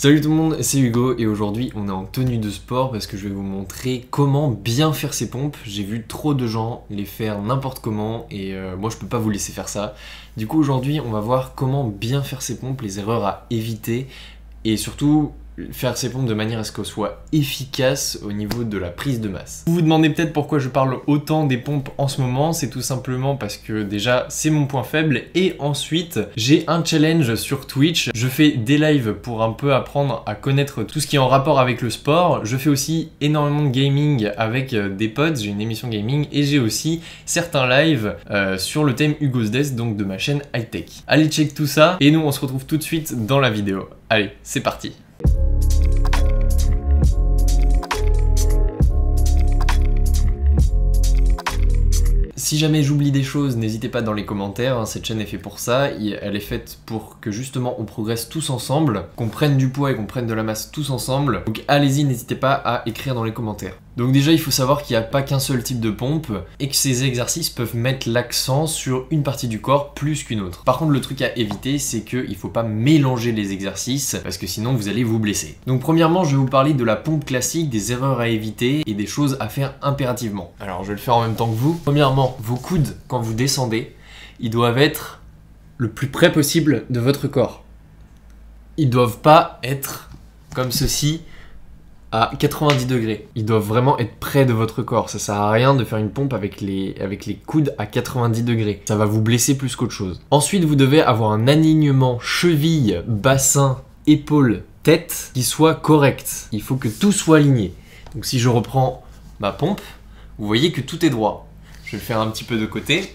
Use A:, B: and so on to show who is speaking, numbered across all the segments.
A: Salut tout le monde, c'est Hugo et aujourd'hui on est en tenue de sport parce que je vais vous montrer comment bien faire ces pompes. J'ai vu trop de gens les faire n'importe comment et moi je peux pas vous laisser faire ça. Du coup aujourd'hui on va voir comment bien faire ces pompes, les erreurs à éviter et surtout faire ces pompes de manière à ce qu'elles soient efficaces au niveau de la prise de masse. Vous vous demandez peut-être pourquoi je parle autant des pompes en ce moment, c'est tout simplement parce que déjà c'est mon point faible et ensuite j'ai un challenge sur Twitch. Je fais des lives pour un peu apprendre à connaître tout ce qui est en rapport avec le sport. Je fais aussi énormément de gaming avec des potes, j'ai une émission gaming et j'ai aussi certains lives sur le thème Hugo's Desk, donc de ma chaîne High Tech. Allez check tout ça et nous on se retrouve tout de suite dans la vidéo. Allez, c'est parti. Si jamais j'oublie des choses, n'hésitez pas dans les commentaires, hein, cette chaîne est faite pour ça, elle est faite pour que justement on progresse tous ensemble, qu'on prenne du poids et qu'on prenne de la masse tous ensemble, donc allez-y, n'hésitez pas à écrire dans les commentaires. Donc déjà il faut savoir qu'il n'y a pas qu'un seul type de pompe et que ces exercices peuvent mettre l'accent sur une partie du corps plus qu'une autre. Par contre le truc à éviter c'est qu'il ne faut pas mélanger les exercices parce que sinon vous allez vous blesser. Donc premièrement je vais vous parler de la pompe classique, des erreurs à éviter et des choses à faire impérativement. Alors je vais le faire en même temps que vous. Premièrement, vos coudes quand vous descendez, ils doivent être le plus près possible de votre corps. Ils doivent pas être comme ceci à 90 degrés. Ils doivent vraiment être près de votre corps. Ça sert à rien de faire une pompe avec les coudes à 90 degrés. Ça va vous blesser plus qu'autre chose. Ensuite, vous devez avoir un alignement cheville, bassin, épaule, tête qui soit correct. Il faut que tout soit aligné. Donc si je reprends ma pompe, vous voyez que tout est droit. Je vais le faire un petit peu de côté.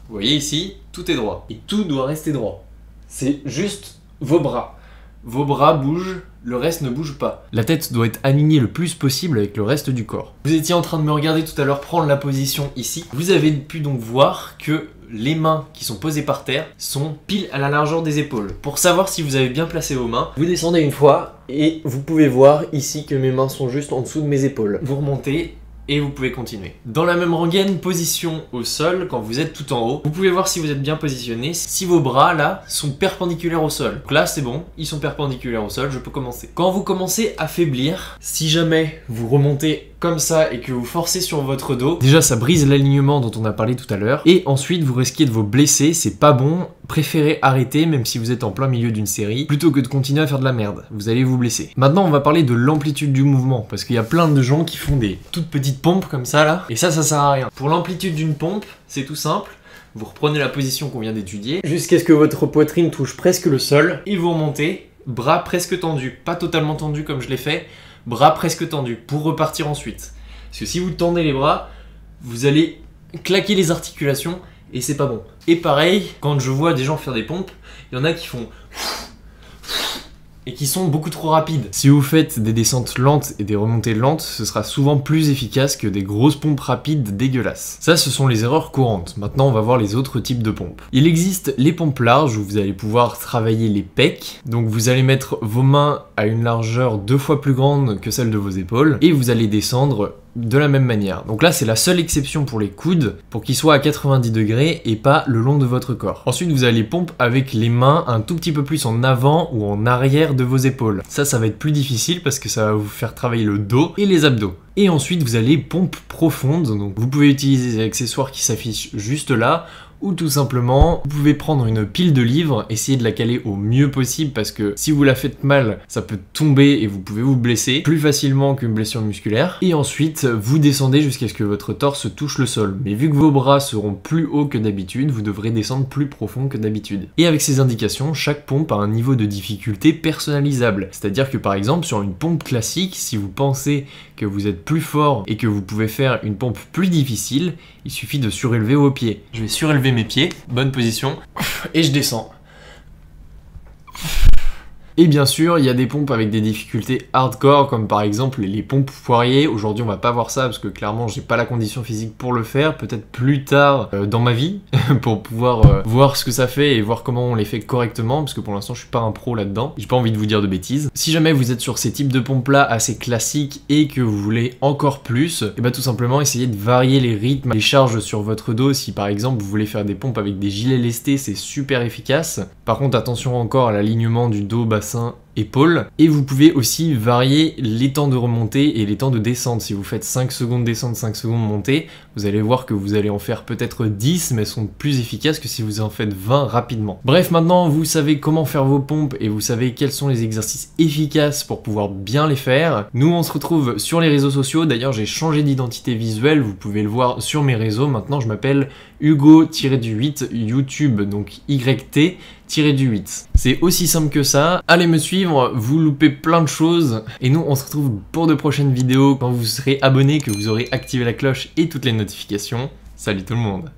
A: Vous voyez ici, tout est droit. Et tout doit rester droit. C'est juste vos bras. Vos bras bougent, le reste ne bouge pas. La tête doit être alignée le plus possible avec le reste du corps. Vous étiez en train de me regarder tout à l'heure prendre la position ici. Vous avez pu donc voir que les mains qui sont posées par terre sont pile à la largeur des épaules. Pour savoir si vous avez bien placé vos mains, vous descendez une fois et vous pouvez voir ici que mes mains sont juste en dessous de mes épaules. Vous remontez et vous pouvez continuer. Dans la même rengaine, position au sol, quand vous êtes tout en haut, vous pouvez voir si vous êtes bien positionné, si vos bras là sont perpendiculaires au sol. Donc là c'est bon, ils sont perpendiculaires au sol, je peux commencer. Quand vous commencez à faiblir, si jamais vous remontez comme ça et que vous forcez sur votre dos, déjà ça brise l'alignement dont on a parlé tout à l'heure, et ensuite vous risquez de vous blesser, c'est pas bon, préférez arrêter même si vous êtes en plein milieu d'une série, plutôt que de continuer à faire de la merde, vous allez vous blesser. Maintenant on va parler de l'amplitude du mouvement, parce qu'il y a plein de gens qui font des toutes petites pompes comme ça là, et ça sert à rien. Pour l'amplitude d'une pompe, c'est tout simple, vous reprenez la position qu'on vient d'étudier, jusqu'à ce que votre poitrine touche presque le sol, et vous remontez, bras presque tendus, pas totalement tendus comme je l'ai fait, bras presque tendus, pour repartir ensuite. Parce que si vous tendez les bras, vous allez claquer les articulations, et c'est pas bon. Et pareil, quand je vois des gens faire des pompes, il y en a qui font et qui sont beaucoup trop rapides. Si vous faites des descentes lentes et des remontées lentes, ce sera souvent plus efficace que des grosses pompes rapides dégueulasses. Ça, ce sont les erreurs courantes. Maintenant, on va voir les autres types de pompes. Il existe les pompes larges où vous allez pouvoir travailler les pecs. Donc vous allez mettre vos mains à une largeur 2 fois plus grande que celle de vos épaules et vous allez descendre de la même manière. Donc là c'est la seule exception pour les coudes, pour qu'ils soient à 90 degrés et pas le long de votre corps. Ensuite vous allez pompe avec les mains un tout petit peu plus en avant ou en arrière de vos épaules. Ça va être plus difficile parce que ça va vous faire travailler le dos et les abdos. Et ensuite vous allez pompe profonde, donc vous pouvez utiliser des accessoires qui s'affichent juste là, ou tout simplement, vous pouvez prendre une pile de livres, essayer de la caler au mieux possible parce que si vous la faites mal, ça peut tomber et vous pouvez vous blesser plus facilement qu'une blessure musculaire. Et ensuite, vous descendez jusqu'à ce que votre torse touche le sol. Mais vu que vos bras seront plus hauts que d'habitude, vous devrez descendre plus profond que d'habitude. Et avec ces indications, chaque pompe a un niveau de difficulté personnalisable. C'est-à-dire que par exemple, sur une pompe classique, si vous pensez que vous êtes plus fort et que vous pouvez faire une pompe plus difficile, il suffit de surélever vos pieds. Je vais surélever mes pieds, bonne position, et je descends. Et bien sûr, il y a des pompes avec des difficultés hardcore, comme par exemple les pompes Poirier. Aujourd'hui, on va pas voir ça parce que clairement, j'ai pas la condition physique pour le faire. Peut-être plus tard dans ma vie, pour pouvoir voir ce que ça fait et voir comment on les fait correctement, parce que pour l'instant, je suis pas un pro là-dedans. J'ai pas envie de vous dire de bêtises. Si jamais vous êtes sur ces types de pompes-là assez classiques et que vous voulez encore plus, et bah tout simplement, essayez de varier les rythmes, les charges sur votre dos. Si par exemple, vous voulez faire des pompes avec des gilets lestés, c'est super efficace. Par contre, attention encore à l'alignement du dos, bassin épaules. Et vous pouvez aussi varier les temps de remontée et les temps de descente. Si vous faites 5 secondes descente, 5 secondes montée, vous allez voir que vous allez en faire peut-être 10, mais elles sont plus efficaces que si vous en faites 20 rapidement. Bref, maintenant vous savez comment faire vos pompes et vous savez quels sont les exercices efficaces pour pouvoir bien les faire. Nous on se retrouve sur les réseaux sociaux. D'ailleurs j'ai changé d'identité visuelle, vous pouvez le voir sur mes réseaux. Maintenant je m'appelle Hugo-8 YouTube, donc YT-8. C'est aussi simple que ça. Allez me suivre, vous loupez plein de choses. Et nous on se retrouve pour de prochaines vidéos quand vous serez abonné, que vous aurez activé la cloche et toutes les notifications. Salut tout le monde!